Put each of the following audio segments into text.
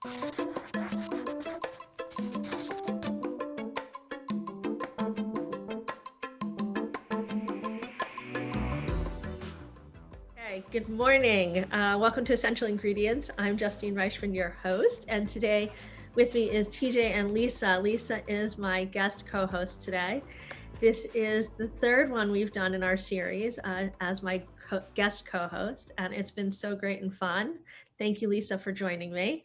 Okay, good morning. Welcome to Essential Ingredients. I'm Justine Reichman, your host, and today with me is TJ and Lisa. Lisa is my guest co-host today. This is the third one we've done in our series as my guest co-host, and it's been so great and fun. Thank you, Lisa, for joining me.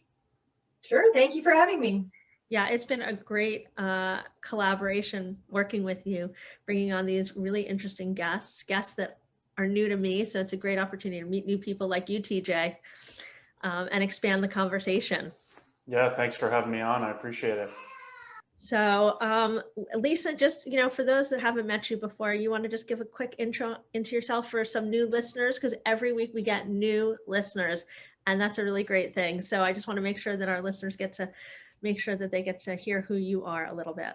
Sure, thank you for having me. Yeah, it's been a great collaboration working with you, bringing on these really interesting guests that are new to me. So it's a great opportunity to meet new people like you, TJ, and expand the conversation. Yeah, thanks for having me on. I appreciate it. So Lisa, just, for those that haven't met you before, you want to just give a quick intro into yourself for some new listeners, because every week we get new listeners, and that's a really great thing. So I just want to make sure that our listeners get to hear who you are a little bit.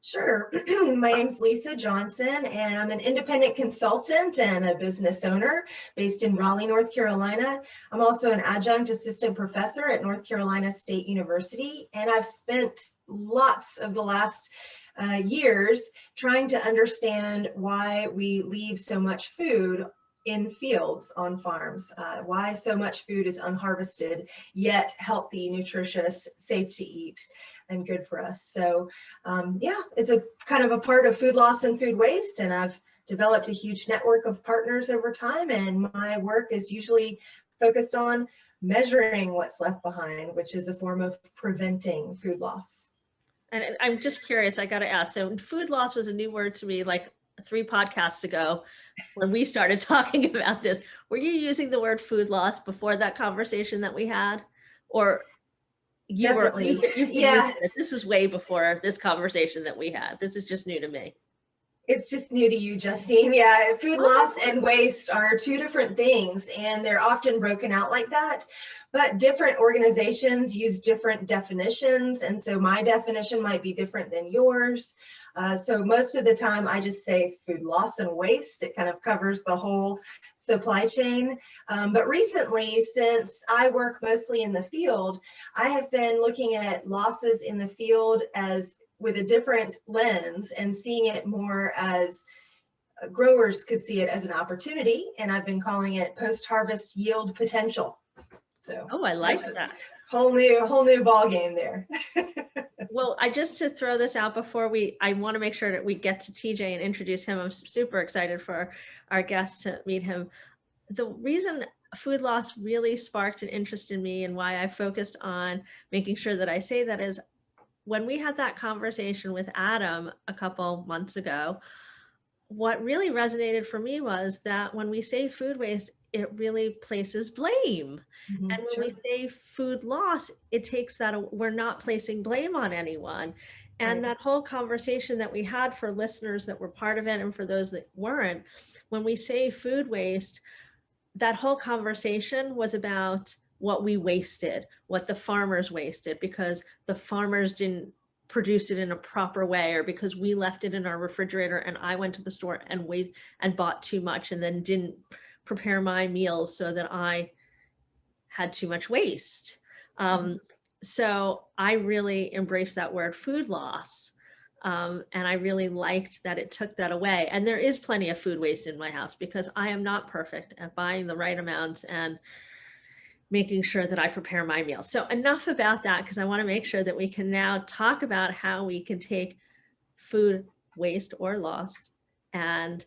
Sure. My name's Lisa Johnson, and I'm an independent consultant and a business owner based in Raleigh, North Carolina. I'm also an adjunct assistant professor at North Carolina State University, and I've spent lots of the last years trying to understand why we leave so much food in fields on farms, why so much food is unharvested, yet healthy, nutritious, safe to eat, and good for us. So yeah, it's a kind of a part of food loss and food waste, and I've developed a huge network of partners over time, and my work is usually focused on measuring what's left behind, which is a form of preventing food loss. And I'm just curious, I got to ask, so food loss was a new word to me like 3 podcasts ago when we started talking about this. Were you using the word food loss before that conversation that we had? Or you Definitely. were, yeah. This was way before this conversation that we had. This is just new to me. It's just new to you, Justine. Yeah, food loss and waste are 2 different things, and they're often broken out like that. But different organizations use different definitions, and so my definition might be different than yours. So most of the time I just say food loss and waste. It kind of covers the whole supply chain. But recently, since I work mostly in the field, I have been looking at losses in the field as with a different lens and seeing it more as growers could see it as an opportunity. And I've been calling it post-harvest yield potential. So I like that. Whole new ball game there. Well, just to throw this out before I want to make sure that we get to TJ and introduce him. I'm super excited for our guests to meet him. The reason food loss really sparked an interest in me and why I focused on making sure that I say that is when we had that conversation with Adam a couple months ago, what really resonated for me was that when we say food waste, it really places blame. Mm-hmm, and when we say food loss, it takes that, we're not placing blame on anyone. And that whole conversation that we had for listeners that were part of it and for those that weren't, when we say food waste, that whole conversation was about what we wasted, what the farmers wasted, because the farmers didn't produce it in a proper way, or because we left it in our refrigerator and I went to the store and bought too much and then didn't prepare my meals so that I had too much waste. So I really embraced that word food loss. And I really liked that it took that away. And there is plenty of food waste in my house because I am not perfect at buying the right amounts and making sure that I prepare my meals. So enough about that, because I want to make sure that we can now talk about how we can take food waste or loss and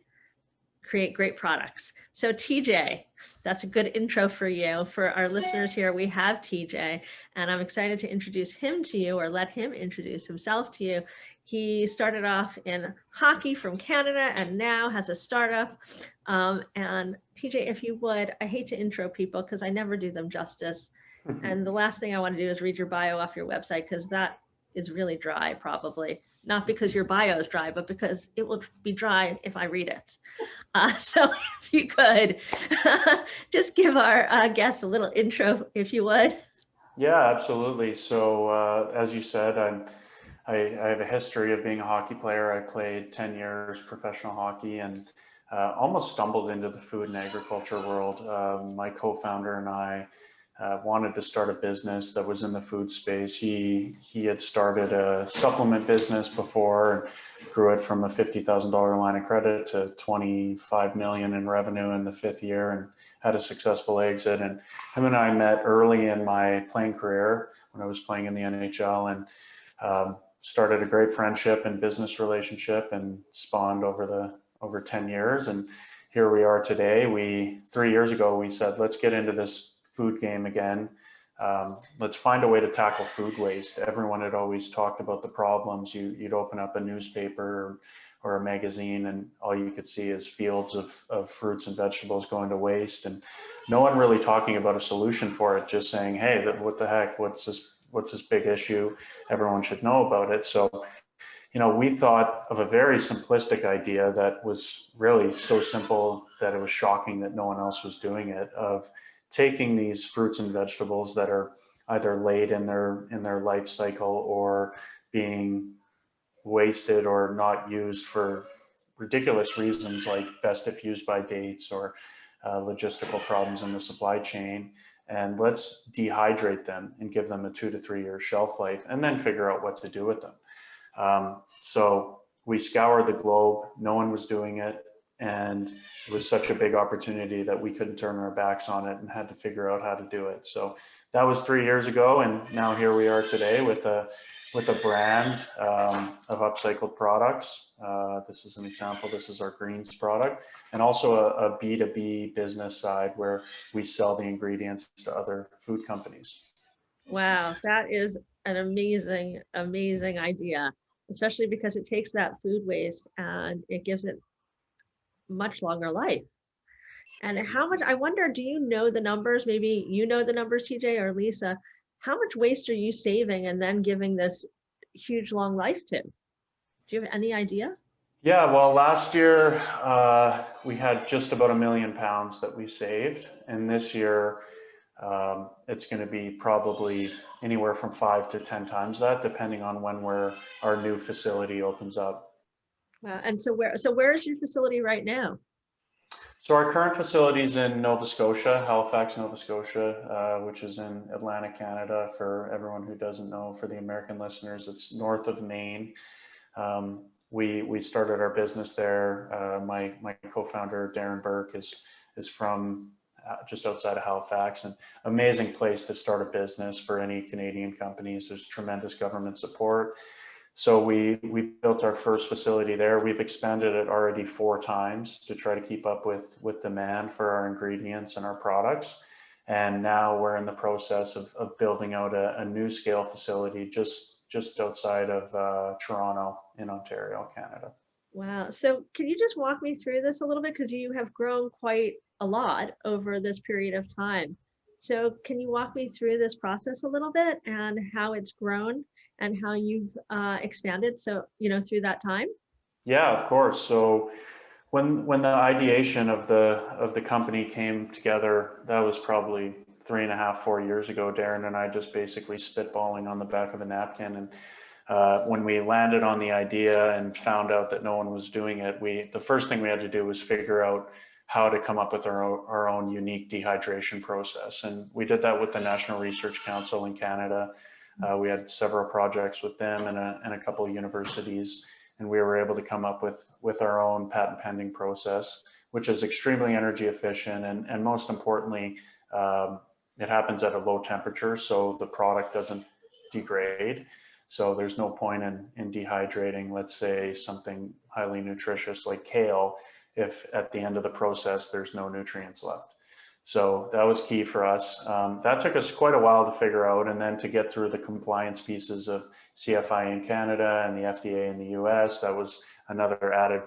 create great products. So TJ, that's a good intro for you. For our listeners here, we have TJ, and I'm excited to introduce him to you, or let him introduce himself to you. He started off in hockey from Canada and now has a startup. And TJ, if you would, I hate to intro people because I never do them justice. And the last thing I want to do is read your bio off your website, because that is really dry, probably. Not because your bio is dry, but because it will be dry if I read it. So if you could just give our guests a little intro, if you would. Yeah, absolutely. So as you said, I have a history of being a hockey player. I played 10 years professional hockey and almost stumbled into the food and agriculture world. My co-founder and I wanted to start a business that was in the food space. He had started a supplement business before, grew it from a $50,000 line of credit to 25 million in revenue in the 5th year, and had a successful exit. And him and I met early in my playing career when I was playing in the NHL, and started a great friendship and business relationship, and spawned over 10 years. And here we are today. 3 years ago, we said, let's get into this food game again. Let's find a way to tackle food waste. Everyone had always talked about the problems. You'd open up a newspaper or a magazine, and all you could see is fields of fruits and vegetables going to waste, and no one really talking about a solution for it, just saying, hey, what the heck, what's this big issue? Everyone should know about it. So, we thought of a very simplistic idea that was really so simple that it was shocking that no one else was doing it, of taking these fruits and vegetables that are either late in their life cycle or being wasted or not used for ridiculous reasons, like best if used by dates or logistical problems in the supply chain. And let's dehydrate them and give them a 2 to 3 year shelf life, and then figure out what to do with them. So we scoured the globe. No one was doing it. And it was such a big opportunity that we couldn't turn our backs on it, and had to figure out how to do it. So that was 3 years ago. And now here we are today with a brand of upcycled products. This is an example. This is our greens product, and also a B2B business side where we sell the ingredients to other food companies. Wow, that is an amazing, amazing idea, especially because it takes that food waste and it gives it much longer life. And how much, I wonder, do you know the numbers? Maybe you know the numbers, TJ or Lisa. How much waste are you saving and then giving this huge long life to? Do you have any idea? Yeah, well, last year we had just about 1 million pounds that we saved. And this year it's going to be probably anywhere from 5 to 10 times that, depending on when our new facility opens up. And so where is your facility right now? So our current facility is in Nova Scotia, Halifax, Nova Scotia, which is in Atlantic, Canada. For everyone who doesn't know, for the American listeners, it's north of Maine. We started our business there. My co-founder Darren Burke is from just outside of Halifax, and amazing place to start a business for any Canadian companies. There's tremendous government support. So we built our first facility there. We've expanded it already 4 times to try to keep up with demand for our ingredients and our products. And now we're in the process of building out a new scale facility just outside of Toronto in Ontario, Canada. Wow. So can you just walk me through this a little bit? Because you have grown quite a lot over this period of time. So can you walk me through this process a little bit, and how it's grown and how you've expanded, so, through that time? Yeah, of course. So when the ideation of the company came together, that was probably 3.5, 4 years ago. Darren and I just basically spitballing on the back of a napkin. And when we landed on the idea and found out that no one was doing it, the first thing we had to do was figure out how to come up with our own unique dehydration process. And we did that with the National Research Council in Canada. We had several projects with them and a couple of universities, and we were able to come up with our own patent pending process, which is extremely energy efficient. And most importantly, it happens at a low temperature, so the product doesn't degrade. So there's no point in dehydrating, let's say, something highly nutritious like kale, if at the end of the process, there's no nutrients left. So that was key for us. That took us quite a while to figure out, and then to get through the compliance pieces of CFI in Canada and the FDA in the US. That was another added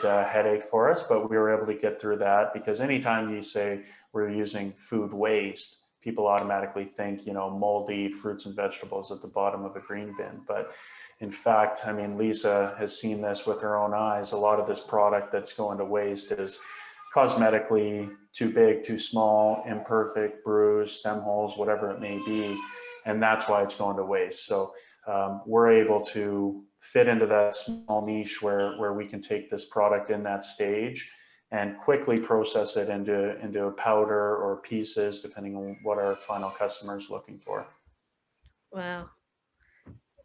headache for us, but we were able to get through that, because anytime you say we're using food waste, people automatically think, moldy fruits and vegetables at the bottom of a green bin. But in fact, I mean, Lisa has seen this with her own eyes. A lot of this product that's going to waste is cosmetically too big, too small, imperfect, bruised, stem holes, whatever it may be. And that's why it's going to waste. So we're able to fit into that small niche where we can take this product in that stage and quickly process it into a powder or pieces, depending on what our final customer is looking for. Wow.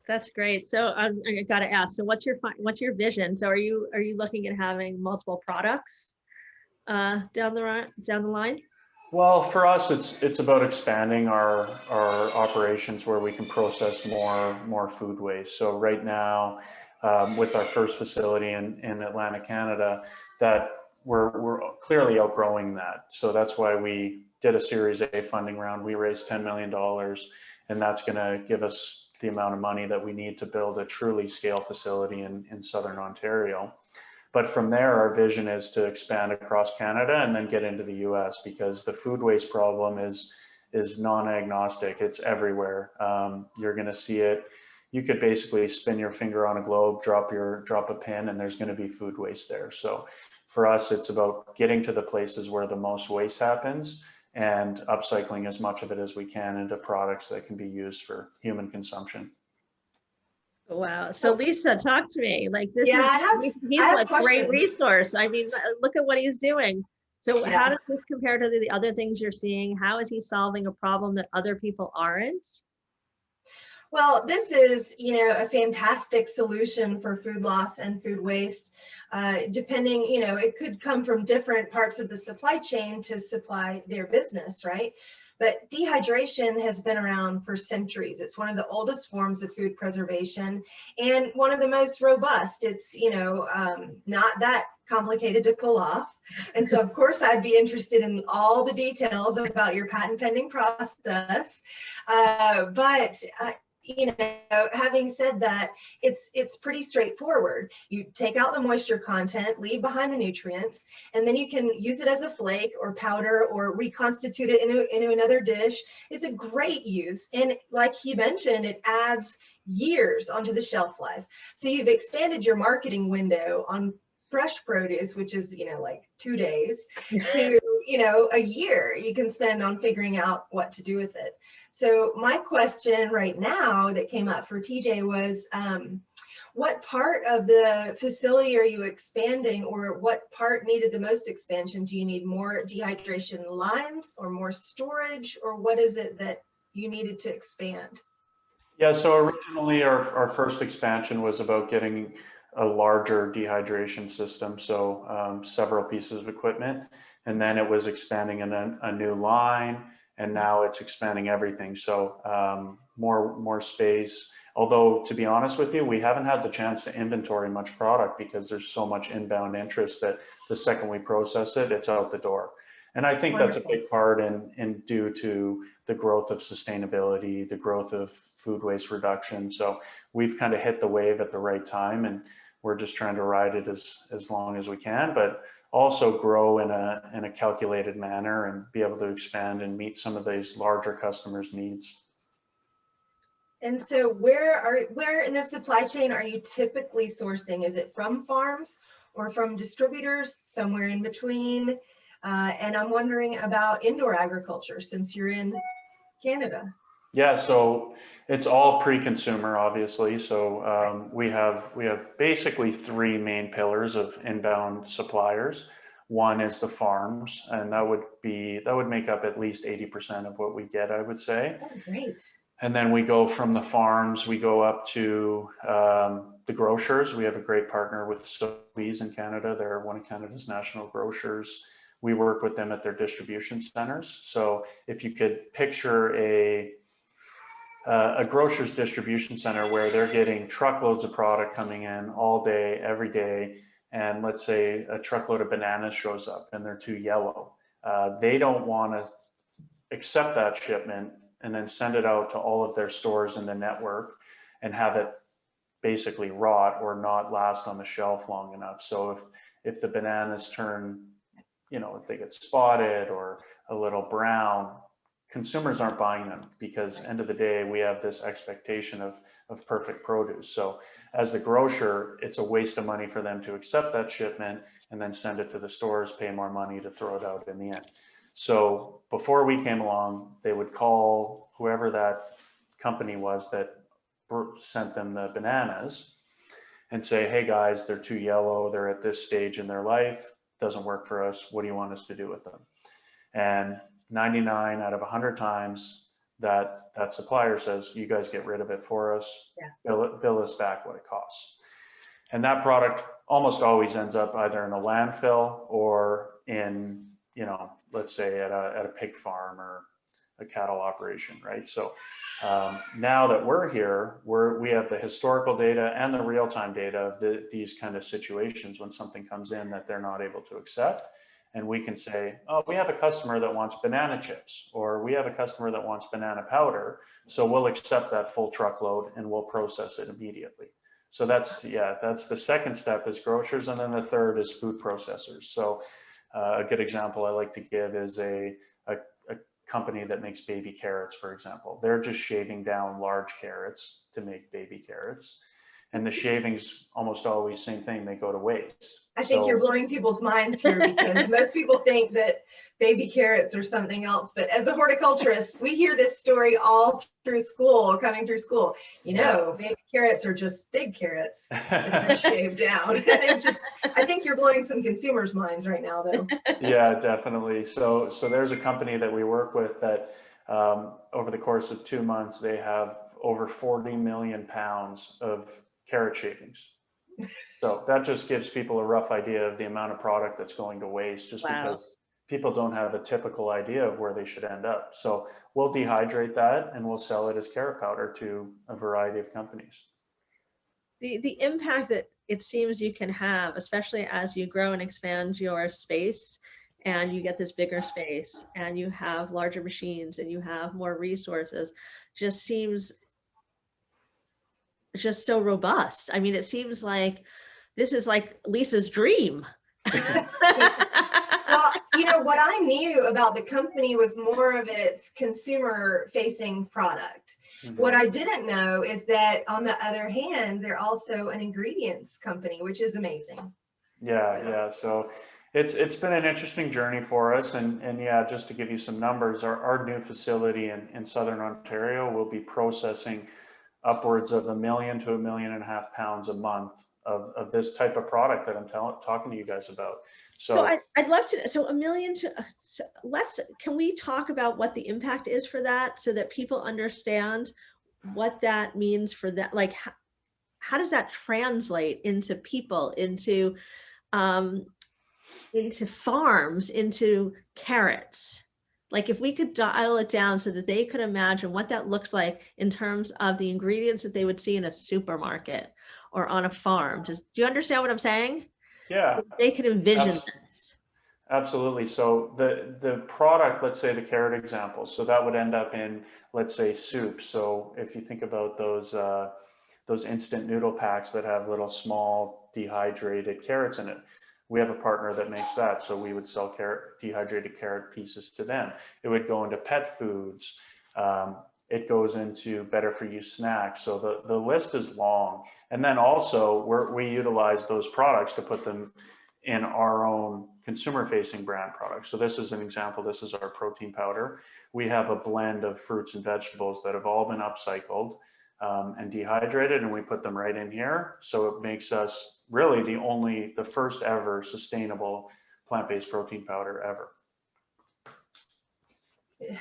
That's great. So I got to ask, so what's your vision? So are you looking at having multiple products down the line? Well, for us, it's about expanding our operations where we can process more food waste. So right now, with our first facility in Atlantic, Canada, that we're clearly outgrowing that. So that's why we did a Series A funding round. We raised $10 million, and that's going to give us the amount of money that we need to build a truly scale facility in Southern Ontario. But from there, our vision is to expand across Canada and then get into the US, because the food waste problem is non-agnostic. It's everywhere. You're going to see it. You could basically spin your finger on a globe, drop a pin, and there's going to be food waste there. So for us, it's about getting to the places where the most waste happens and upcycling as much of it as we can into products that can be used for human consumption. Wow. So Lisa, talk to me. Like this Yeah, he's I have a great questions. resource. I mean, look at what he's doing. So Yeah. how does this compare to the other things you're seeing? How is he solving a problem that other people aren't? Well, this is, a fantastic solution for food loss and food waste. Depending, it could come from different parts of the supply chain to supply their business, right? But dehydration has been around for centuries. It's one of the oldest forms of food preservation and one of the most robust. It's, not that complicated to pull off. And so, of course, I'd be interested in all the details about your patent pending process. But having said that, it's pretty straightforward. You take out the moisture content, leave behind the nutrients, and then you can use it as a flake or powder or reconstitute it into another dish. It's a great use. And like he mentioned, it adds years onto the shelf life. So you've expanded your marketing window on fresh produce, which is, like 2 days, to, a year you can spend on figuring out what to do with it. So my question right now that came up for TJ was, what part of the facility are you expanding, or what part needed the most expansion? Do you need more dehydration lines or more storage, or what is it that you needed to expand? Yeah, so originally our first expansion was about getting a larger dehydration system, so several pieces of equipment, and then it was expanding in a new line, and now it's expanding everything. So more space. Although, to be honest with you, we haven't had the chance to inventory much product because there's so much inbound interest that the second we process it, it's out the door. And I think that's a big part in due to the growth of sustainability, the growth of food waste reduction. So we've kind of hit the wave at the right time, and we're just trying to ride it as long as we can, but also grow in a calculated manner and be able to expand and meet some of these larger customers' needs. And so where in the supply chain are you typically sourcing? Is it from farms or from distributors, somewhere in between? And I'm wondering about indoor agriculture since you're in Canada. Yeah, so it's all pre-consumer, obviously. So we have basically three main pillars of inbound suppliers. One is the farms, and that would make up at least 80% of what we get, I would say. Oh, great. And then we go from the farms, we go up to the grocers. We have a great partner with Smoothies in Canada. They're one of Canada's national grocers. We work with them at their distribution centers. So if you could picture a grocer's distribution center where they're getting truckloads of product coming in all day, every day, and let's say a truckload of bananas shows up and they're too yellow. They don't want to accept that shipment and then send it out to all of their stores in the network and have it basically rot or not last on the shelf long enough. So if the bananas turn, if they get spotted or a little brown, consumers aren't buying them because end of the day, we have this expectation of perfect produce. So as the grocer, it's a waste of money for them to accept that shipment and then send it to the stores, pay more money to throw it out in the end. So before we came along, they would call whoever that company was that sent them the bananas and say, hey guys, they're too yellow. They're at this stage in their life. doesn't work for us. What do you want us to do with them? And 99 out of 100 times that supplier says, you guys get rid of it for us, bill us back what it costs. And that product almost always ends up either in a landfill or in, let's say at a pig farm or a cattle operation, right? So now that we're here, we have the historical data and the real-time data of these kind of situations when something comes in that they're not able to accept. And we can say, oh, we have a customer that wants banana chips, or we have a customer that wants banana powder. So we'll accept that full truckload and we'll process it immediately. So that's the second step is grocers. And then the third is food processors. So a good example I like to give is a company that makes baby carrots, for example. They're just shaving down large carrots to make baby carrots. And the shavings, almost always same thing, they go to waste. I think you're blowing people's minds here because most people think that baby carrots are something else. But as a horticulturist, we hear this story all through school or coming through school. Baby carrots are just big carrots that are shaved down. I think you're blowing some consumers' minds right now, though. Yeah, definitely. So there's a company that we work with that over the course of 2 months, they have over 40 million pounds of carrot shavings. So that just gives people a rough idea of the amount of product that's going to waste just because people don't have a typical idea of where they should end up. So we'll dehydrate that and we'll sell it as carrot powder to a variety of companies. The impact that it seems you can have, especially as you grow and expand your space and you get this bigger space and you have larger machines and you have more resources, just seems just so robust. I mean, it seems like this is like Lisa's dream. Well, what I knew about the company was more of its consumer-facing product. Mm-hmm. What I didn't know is that on the other hand, they're also an ingredients company, which is amazing. Yeah. So it's been an interesting journey for us. And yeah, just to give you some numbers, our new facility in Southern Ontario will be processing upwards of 1 million to 1.5 million pounds a month of this type of product that I'm talking to you guys about. So I'd love to, so 1 million to, can we talk about what the impact is for that so that people understand what that means for that? Like, how does that translate into people, into farms, into carrots? Like if we could dial it down so that they could imagine what that looks like in terms of the ingredients that they would see in a supermarket or on a farm. Do you understand what I'm saying? Yeah. So they could envision this. Absolutely. So the product, let's say the carrot example, so that would end up in, let's say, soup. So if you think about those instant noodle packs that have little small dehydrated carrots in it, we have a partner that makes that. So we would sell dehydrated carrot pieces to them. It would go into pet foods. It goes into better for you snacks. So the list is long. And then also we utilize those products to put them in our own consumer facing brand products. So this is an example. This is our protein powder. We have a blend of fruits and vegetables that have all been upcycled and dehydrated, and we put them right in here. So it makes us really the first ever sustainable plant-based protein powder ever. Yeah.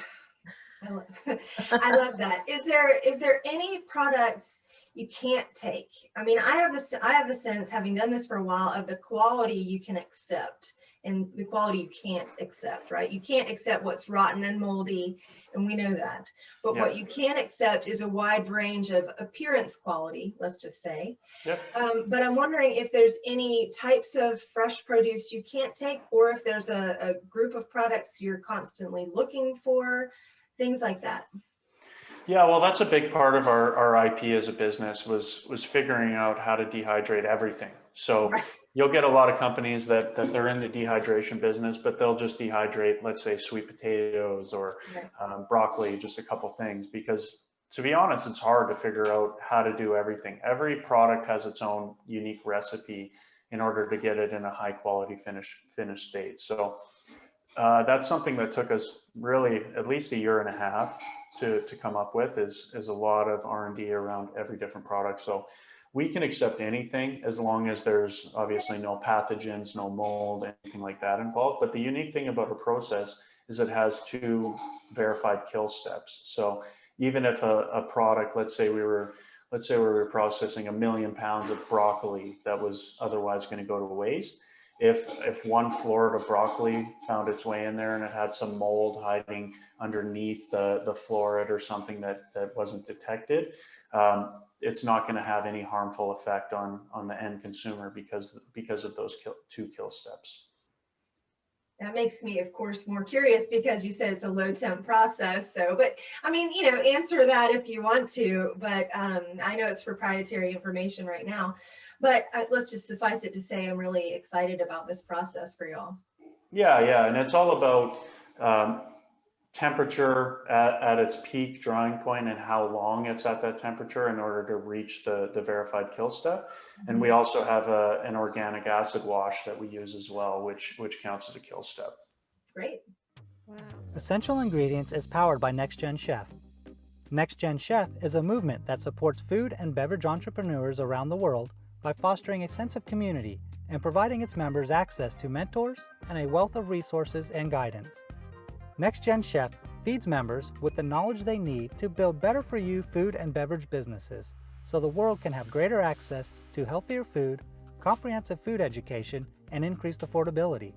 I love that. Is there any products you can't take? I mean, I have a sense, having done this for a while, of the quality you can accept and the quality you can't accept, right? You can't accept what's rotten and moldy, and we know that. But what you can accept is a wide range of appearance quality, let's just say. Yep. But I'm wondering if there's any types of fresh produce you can't take, or if there's a group of products you're constantly looking for, things like that. Yeah, well, that's a big part of our IP as a business was figuring out how to dehydrate everything. So you'll get a lot of companies that they're in the dehydration business, but they'll just dehydrate, let's say, sweet potatoes or broccoli, just a couple things, because to be honest, it's hard to figure out how to do everything. Every product has its own unique recipe in order to get it in a high quality finished state. So that's something that took us really at least 1.5 years to come up with is a lot of R&D around every different product. So we can accept anything as long as there's obviously no pathogens, no mold, anything like that involved. But the unique thing about a process is it has 2 verified kill steps. So even if a product, let's say we were processing 1 million pounds of broccoli that was otherwise going to go to waste, if 1 Florida broccoli found its way in there and it had some mold hiding underneath the florid or something that wasn't detected, it's not going to have any harmful effect on the end consumer because of those 2 kill steps. That makes me, of course, more curious because you said it's a low temp process. So, but I mean, answer that if you want to, but I know it's proprietary information right now, but let's just suffice it to say, I'm really excited about this process for y'all. Yeah. And it's all about temperature at its peak drying point and how long it's at that temperature in order to reach the verified kill step. And we also have an organic acid wash that we use as well, which counts as a kill step. Great. Wow. Essential Ingredients is powered by NextGen Chef. NextGen Chef is a movement that supports food and beverage entrepreneurs around the world by fostering a sense of community and providing its members access to mentors and a wealth of resources and guidance. NextGen Chef feeds members with the knowledge they need to build better for you food and beverage businesses so the world can have greater access to healthier food, comprehensive food education, and increased affordability.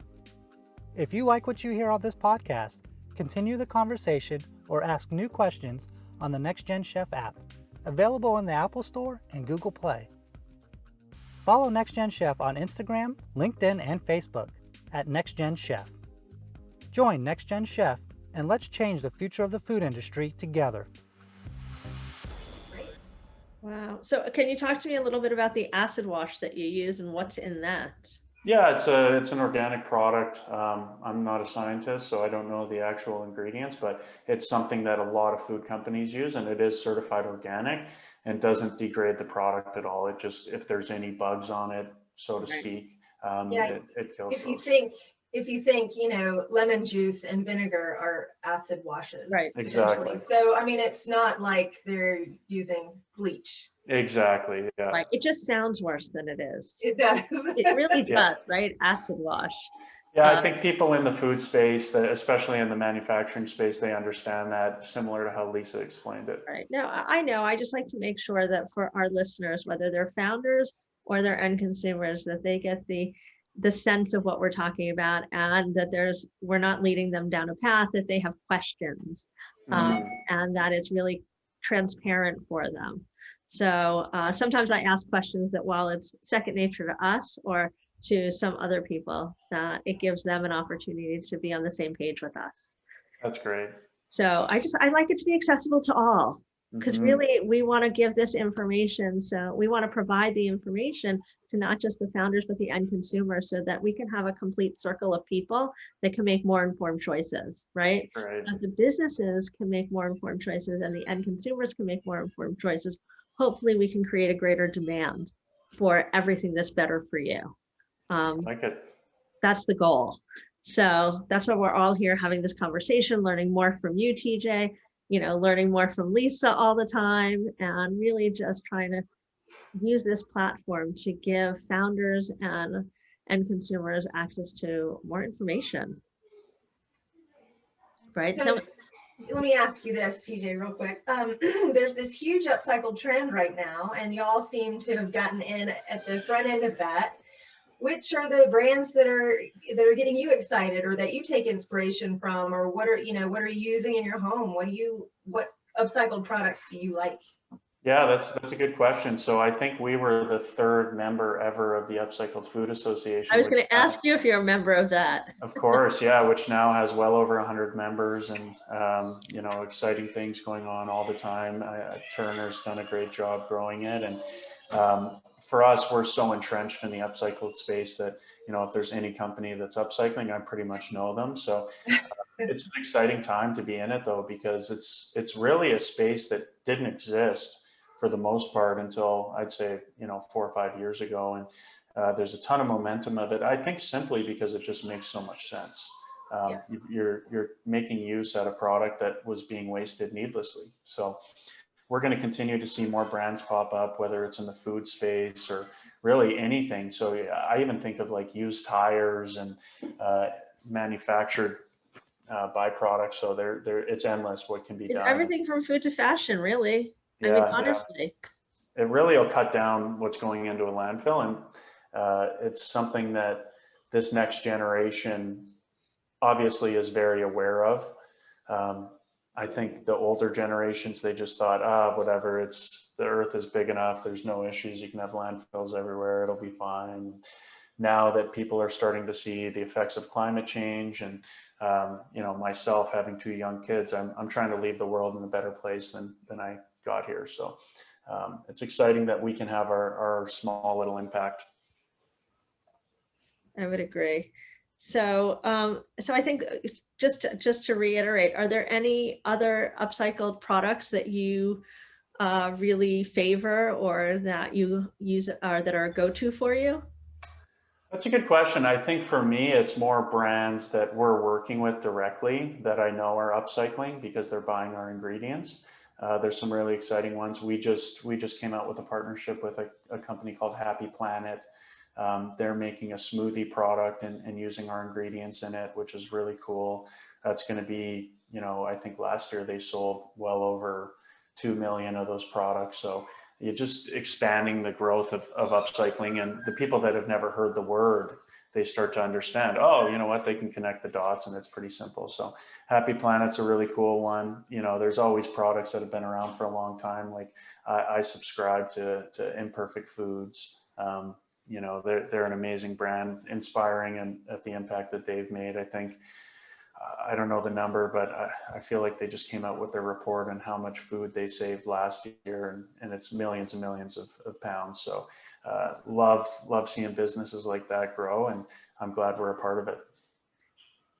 If you like what you hear on this podcast, continue the conversation or ask new questions on the NextGen Chef app, available in the Apple Store and Google Play. Follow NextGen Chef on Instagram, LinkedIn, and Facebook at NextGen Chef. Join NextGen Chef and let's change the future of the food industry together. Wow. So can you talk to me a little bit about the acid wash that you use and what's in that? Yeah, it's an organic product. I'm not a scientist, so I don't know the actual ingredients, but it's something that a lot of food companies use, and it is certified organic and doesn't degrade the product at all. It just, if there's any bugs on it, so to speak, it kills those. If you think, lemon juice and vinegar are acid washes. Right. Exactly. So, I mean, it's not like they're using bleach. Exactly. Yeah. Right. It just sounds worse than it is. It does. It really Yeah. does, right? Acid wash. Yeah, I think people in the food space, especially in the manufacturing space, they understand that, similar to how Lisa explained it. Right. No, I know. I just like to make sure that for our listeners, whether they're founders or they're end consumers, that they get the sense of what we're talking about, and that we're not leading them down a path, that they have questions, and that it's really transparent for them. So sometimes I ask questions that, while it's second nature to us or to some other people, that it gives them an opportunity to be on the same page with us. That's great. So I like it to be accessible to all, because really we want to give this information. So we want to provide the information to not just the founders, but the end consumer, so that we can have a complete circle of people that can make more informed choices, right? Right. That the businesses can make more informed choices and the end consumers can make more informed choices. Hopefully we can create a greater demand for everything that's better for you. Like it. That's the goal. So that's why we're all here having this conversation, learning more from you, TJ, learning more from Lisa all the time, and really just trying to use this platform to give founders and consumers access to more information. Right. So let me ask you this, TJ, real quick. There's this huge upcycled trend right now, and y'all seem to have gotten in at the front end of that. Which are the brands that are getting you excited, or that you take inspiration from, or what are you using in your home? What upcycled products do you like? Yeah, that's a good question. So I think we were the 3rd member ever of the Upcycled Food Association. I was going to ask you if you're a member of that. Of course, yeah, which now has well over 100 members, and exciting things going on all the time. Turner's done a great job growing it, and for us, we're so entrenched in the upcycled space that, if there's any company that's upcycling, I pretty much know them. So it's an exciting time to be in it, though, because it's really a space that didn't exist for the most part until, I'd say, 4 or 5 years ago. And there's a ton of momentum of it, I think, simply because it just makes so much sense. You're making use out of a product that was being wasted needlessly. So we're going to continue to see more brands pop up, whether it's in the food space or really anything. So I even think of like used tires and manufactured byproducts. So it's endless what can be done. Everything from food to fashion, really. Yeah, I mean, honestly. It really will cut down what's going into a landfill. And it's something that this next generation obviously is very aware of. I think the older generations, they just thought, whatever, the earth is big enough. There's no issues. You can have landfills everywhere. It'll be fine. Now that people are starting to see the effects of climate change and, myself having 2 young kids, I'm trying to leave the world in a better place than I got here. So it's exciting that we can have our small little impact. I would agree. So, I think just to reiterate, are there any other upcycled products that you really favor or that you use or that are a go-to for you? That's a good question. I think for me, it's more brands that we're working with directly that I know are upcycling because they're buying our ingredients. There's some really exciting ones. We just came out with a partnership with a company called Happy Planet. They're making a smoothie product and using our ingredients in it, which is really cool. That's going to be, I think last year they sold well over 2 million of those products. So you're just expanding the growth of upcycling, and the people that have never heard the word, they start to understand, oh, you know what, they can connect the dots, and it's pretty simple. So Happy Planet's a really cool one. There's always products that have been around for a long time. Like I subscribe to Imperfect Foods. They're an amazing brand, inspiring and at the impact that they've made. I think, I don't know the number, but I feel like they just came out with their report on how much food they saved last year, and it's millions and millions of pounds. So love seeing businesses like that grow, and I'm glad we're a part of it.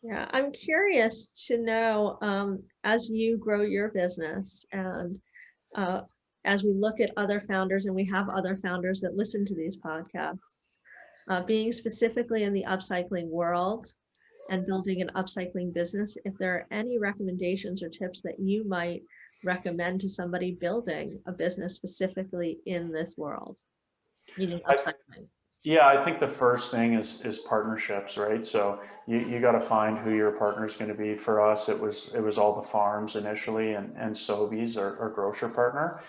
Yeah, I'm curious to know, as you grow your business and as we look at other founders, and we have other founders that listen to these podcasts, being specifically in the upcycling world and building an upcycling business, if there are any recommendations or tips that you might recommend to somebody building a business specifically in this world, meaning upcycling. Yeah, I think the first thing is partnerships, right? So you got to find who your partner is going to be. For us, it was all the farms initially, and Sobeys, our grocer partner,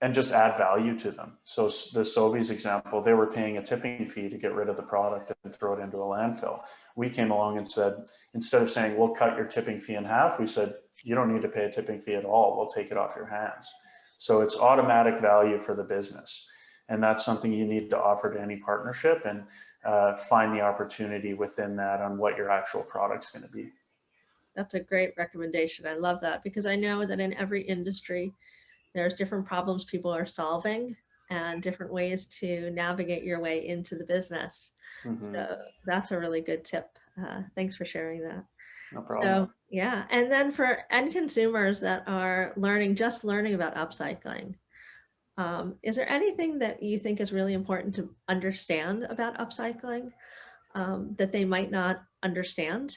and just add value to them. So the Sobeys example, they were paying a tipping fee to get rid of the product and throw it into a landfill. We came along and said, instead of saying, we'll cut your tipping fee in half, we said, you don't need to pay a tipping fee at all. We'll take it off your hands. So it's automatic value for the business. And that's something you need to offer to any partnership, and find the opportunity within that on what your actual product's going to be. That's a great recommendation. I love that, because I know that in every industry, there's different problems people are solving and different ways to navigate your way into the business. Mm-hmm. So that's a really good tip. Thanks for sharing that. No problem. So yeah, and then for end consumers that are just learning about upcycling, is there anything that you think is really important to understand about upcycling that they might not understand?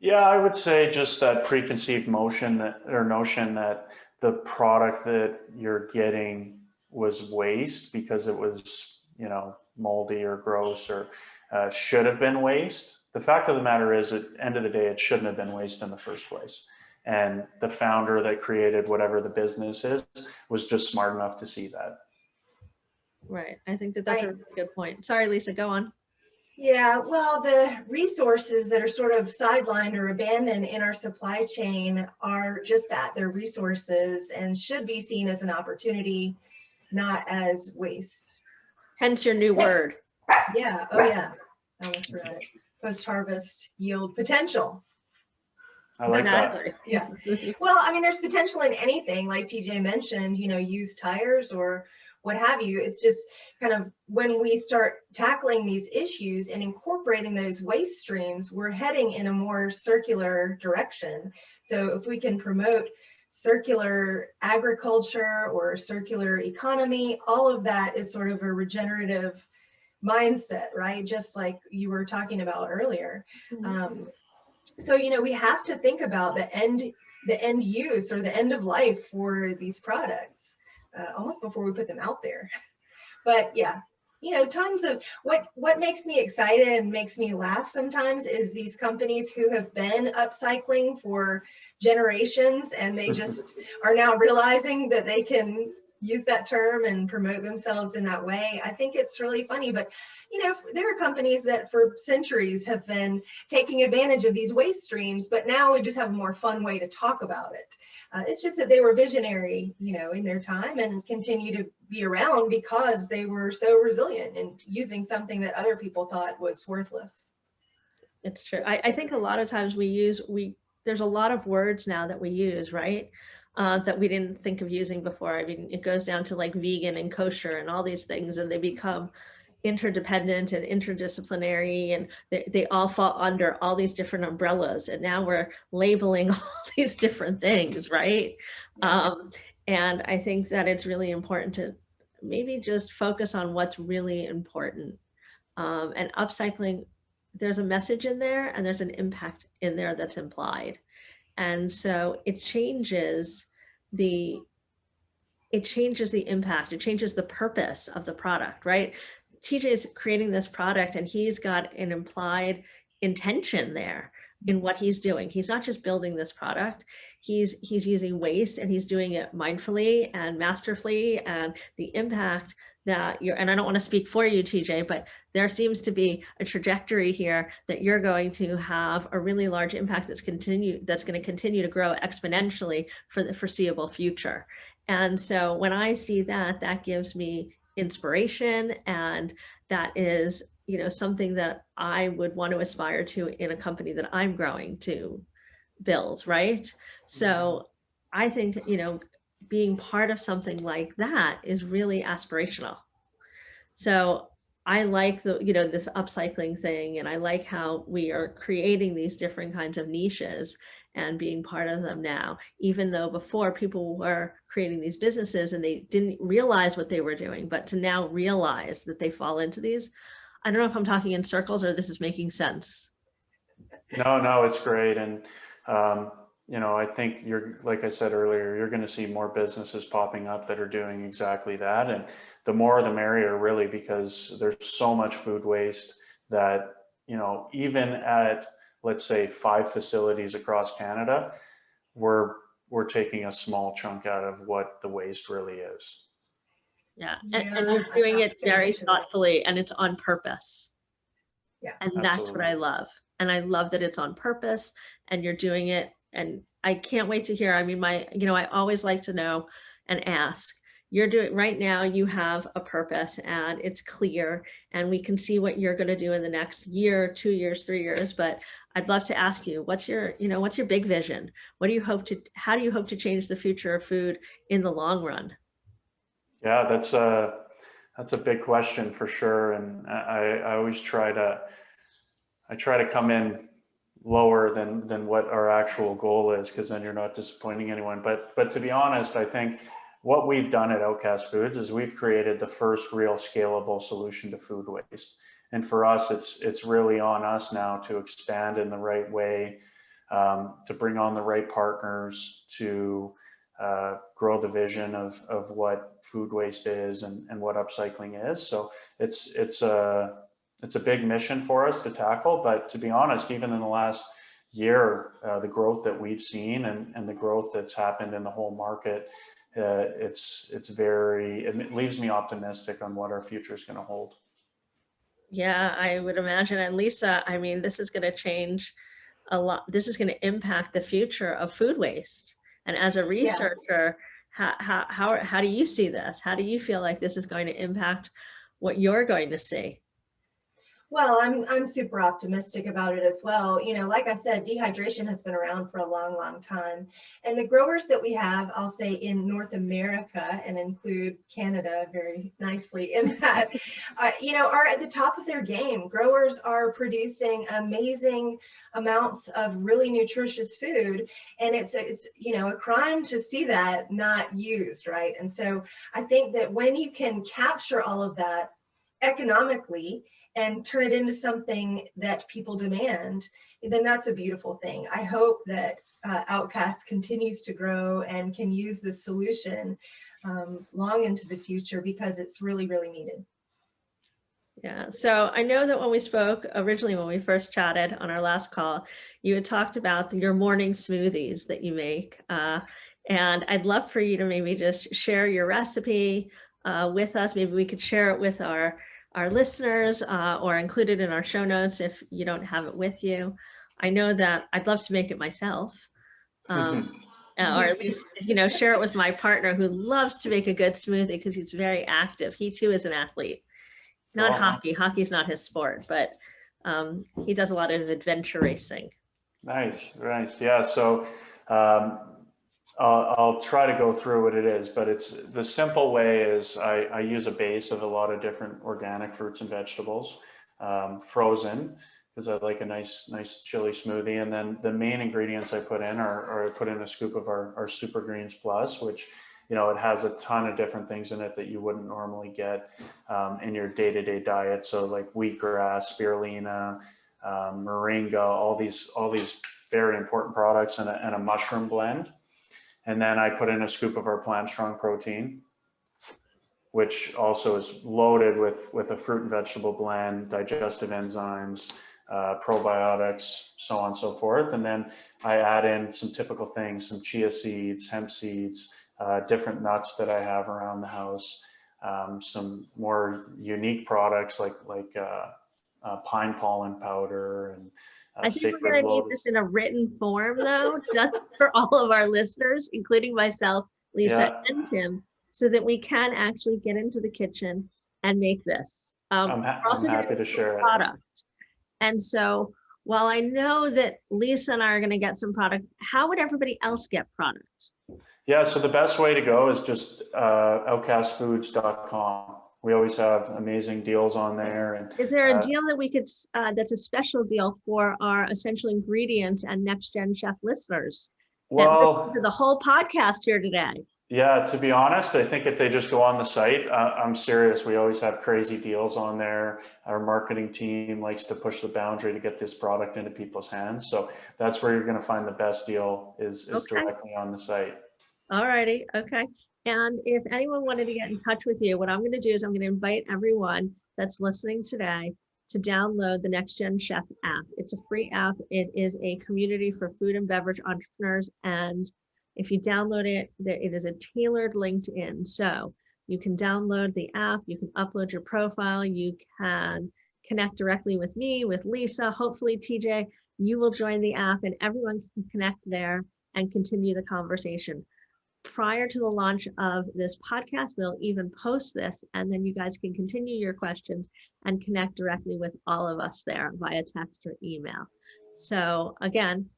Yeah, I would say just that preconceived notion that the product that you're getting was waste because it was, moldy or gross or should have been waste. The fact of the matter is, at the end of the day, it shouldn't have been waste in the first place. And the founder that created whatever the business is was just smart enough to see that. Right. I think that's a really good point. Sorry, Lisa, go on. Yeah, well, the resources that are sort of sidelined or abandoned in our supply chain are just that. They're resources and should be seen as an opportunity, not as waste. Hence your new word. Yeah. Oh, yeah. I almost forgot it. Post-harvest yield potential. I like Exactly. that. Yeah. Well, I mean, there's potential in anything, like TJ mentioned, used tires or what have you. It's just kind of when we start tackling these issues and incorporating those waste streams, we're heading in a more circular direction. So if we can promote circular agriculture or circular economy, all of that is sort of a regenerative mindset, right? Just like you were talking about earlier. Mm-hmm. So, we have to think about the end the end use or the end of life for these products, almost before we put them out there. But yeah, you know, tons of what makes me excited and makes me laugh sometimes is these companies who have been upcycling for generations, and they just are now realizing that they can use that term and promote themselves in that way. I think it's really funny, but you know, there are companies that for centuries have been taking advantage of these waste streams, but now we just have a more fun way to talk about it. It's just that they were visionary, you know, in their time, and continue to be around because they were so resilient and using something that other people thought was worthless. It's true. I think a lot of times there's a lot of words now that we use, right? That we didn't think of using before. I mean, it goes down to like vegan and kosher and all these things, and they become interdependent and interdisciplinary, and they all fall under all these different umbrellas. And now we're labeling all these different things, right? And I think that it's really important to maybe just focus on what's really important. And upcycling, there's a message in there and there's an impact in there that's implied. And so it changes the impact, it changes the purpose of the product, right? TJ is creating this product and he's got an implied intention there in what he's doing. He's not just building this product, he's using waste, and he's doing it mindfully and masterfully, and the impact that and I don't want to speak for you, TJ, but there seems to be a trajectory here that you're going to have a really large impact that's going to continue to grow exponentially for the foreseeable future. And so when I see that, that gives me inspiration, and that is, you know, something that I would want to aspire to in a company that I'm growing to build, right? So I think, you know, being part of something like that is really aspirational. So I like this upcycling thing, and I like how we are creating these different kinds of niches and being part of them now, even though before people were creating these businesses and they didn't realize what they were doing, but to now realize that they fall into these. I don't know if I'm talking in circles or this is making sense. No, it's great. And, you know, I think like I said earlier, you're going to see more businesses popping up that are doing exactly that. And the more the merrier, really, because there's so much food waste that, you know, even at, let's say, 5 facilities across Canada, we're taking a small chunk out of what the waste really is. Yeah, and you're doing it very thoughtfully, and it's on purpose. Yeah, and that's what I love. And I love that it's on purpose and you're doing it. And I can't wait to hear. I mean, I always like to know and ask. You're doing right now, you have a purpose and it's clear, and we can see what you're going to do in the next year, 2 years, 3 years. But I'd love to ask you, what's your big vision? How do you hope to change the future of food in the long run? Yeah, that's a big question for sure. And I always try to come in lower than what our actual goal is, because then you're not disappointing anyone. But to be honest, I think what we've done at Outcast Foods is we've created the first real scalable solution to food waste. And for us, it's really on us now to expand in the right way, to bring on the right partners, to grow the vision of what food waste is and what upcycling is. So it's a big mission for us to tackle. But to be honest, even in the last year, the growth that we've seen and the growth that's happened in the whole market, it leaves me optimistic on what our future is going to hold. Yeah, I would imagine. And Lisa, I mean, this is going to change a lot. This is going to impact the future of food waste. And as a researcher, how do you see this? How do you feel like this is going to impact what you're going to see? Well, I'm super optimistic about it as well. You know, like I said, dehydration has been around for a long, long time. And the growers that we have, I'll say in North America, and include Canada very nicely in that, are at the top of their game. Growers are producing amazing amounts of really nutritious food. And it's a crime to see that not used, right? And so I think that when you can capture all of that economically and turn it into something that people demand, then that's a beautiful thing. I hope that Outcast continues to grow and can use this solution long into the future, because it's really, really needed. Yeah, so I know that when we spoke originally, when we first chatted on our last call, you had talked about your morning smoothies that you make. And I'd love for you to maybe just share your recipe with us. Maybe we could share it with our listeners or include it in our show notes if you don't have it with you. I know that I'd love to make it myself. Or at least, share it with my partner who loves to make a good smoothie because he's very active. He too is an athlete. Not hockey. Hockey's not his sport, but he does a lot of adventure racing. Nice. Yeah. So I'll try to go through what it is, but it's the simple way is I use a base of a lot of different organic fruits and vegetables, frozen, because I like a nice chili smoothie. And then the main ingredients I put in are I put in a scoop of our Super Greens Plus, which, it has a ton of different things in it that you wouldn't normally get in your day-to-day diet. So like wheatgrass, spirulina, moringa, all these very important products, and a mushroom blend. And then I put in a scoop of our Plant Strong protein, which also is loaded with a fruit and vegetable blend, digestive enzymes, probiotics, so on and so forth. And then I add in some typical things, some chia seeds, hemp seeds, different nuts that I have around the house, some more unique products like pine pollen powder and I think we're going to need this in a written form, though, just for all of our listeners, including myself, Lisa, and Tim, so that we can actually get into the kitchen and make this. I'm happy to share it. And so while I know that Lisa and I are going to get some product, how would everybody else get product? Yeah, so the best way to go is just outcastfoods.com. We always have amazing deals on there. And is there a deal that we could, that's a special deal for our Essential Ingredients and Next Gen Chef listeners? Well, that listen to the whole podcast here today. Yeah, to be honest, I think if they just go on the site, I'm serious. We always have crazy deals on there. Our marketing team likes to push the boundary to get this product into people's hands. So that's where you're going to find the best deal is directly on the site. All righty. Okay. And if anyone wanted to get in touch with you, what I'm going to do is I'm going to invite everyone that's listening today to download the Next Gen Chef app. It's a free app. It is a community for food and beverage entrepreneurs. And if you download it, it is a tailored LinkedIn. So you can download the app, you can upload your profile, you can connect directly with me, with Lisa. Hopefully, TJ, you will join the app and everyone can connect there and continue the conversation. Prior to the launch of this podcast, we'll even post this, and then you guys can continue your questions and connect directly with all of us there via text or email. So again,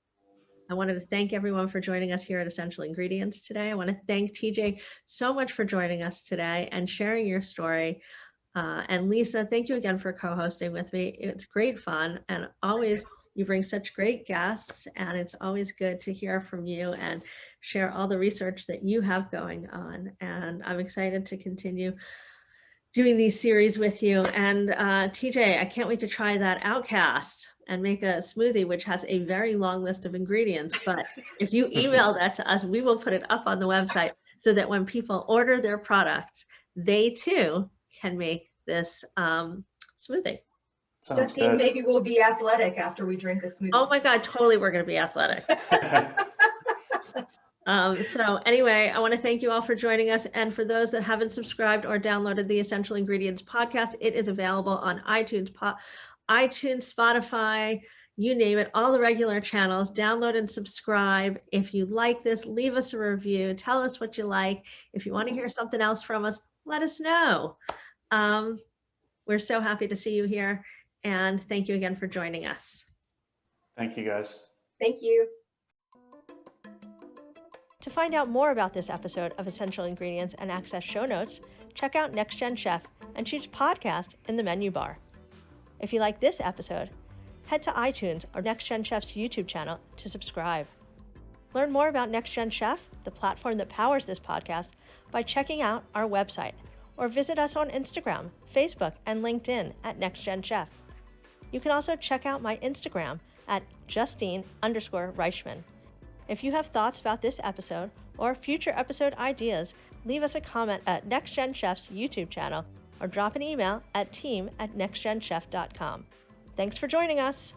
I wanted to thank everyone for joining us here at Essential Ingredients today. I want to thank TJ so much for joining us today and sharing your story. And Lisa, thank you again for co-hosting with me. It's great fun, and always you bring such great guests, and it's always good to hear from you and share all the research that you have going on. And I'm excited to continue doing these series with you. And TJ, I can't wait to try that Outcast and make a smoothie, which has a very long list of ingredients. But if you email that to us, we will put it up on the website so that when people order their products, they too can make this smoothie. Justine, maybe we'll be athletic after we drink the smoothie. Oh my God, totally, we're going to be athletic. So anyway, I want to thank you all for joining us. And for those that haven't subscribed or downloaded the Essential Ingredients podcast, it is available on iTunes, Spotify, you name it, all the regular channels. Download and subscribe. If you like this, leave us a review. Tell us what you like. If you want to hear something else from us, let us know. We're so happy to see you here. And thank you again for joining us. Thank you, guys. Thank you. To find out more about this episode of Essential Ingredients and access show notes, check out Next Gen Chef and choose podcast in the menu bar. If you like this episode, head to iTunes or Next Gen Chef's YouTube channel to subscribe. Learn more about Next Gen Chef, the platform that powers this podcast, by checking out our website, or visit us on Instagram, Facebook, and LinkedIn at Next Gen Chef. You can also check out my Instagram at Justine_Reichman. If you have thoughts about this episode or future episode ideas, leave us a comment at Next Gen Chef's YouTube channel or drop an email at team@nextgenchef.com. Thanks for joining us.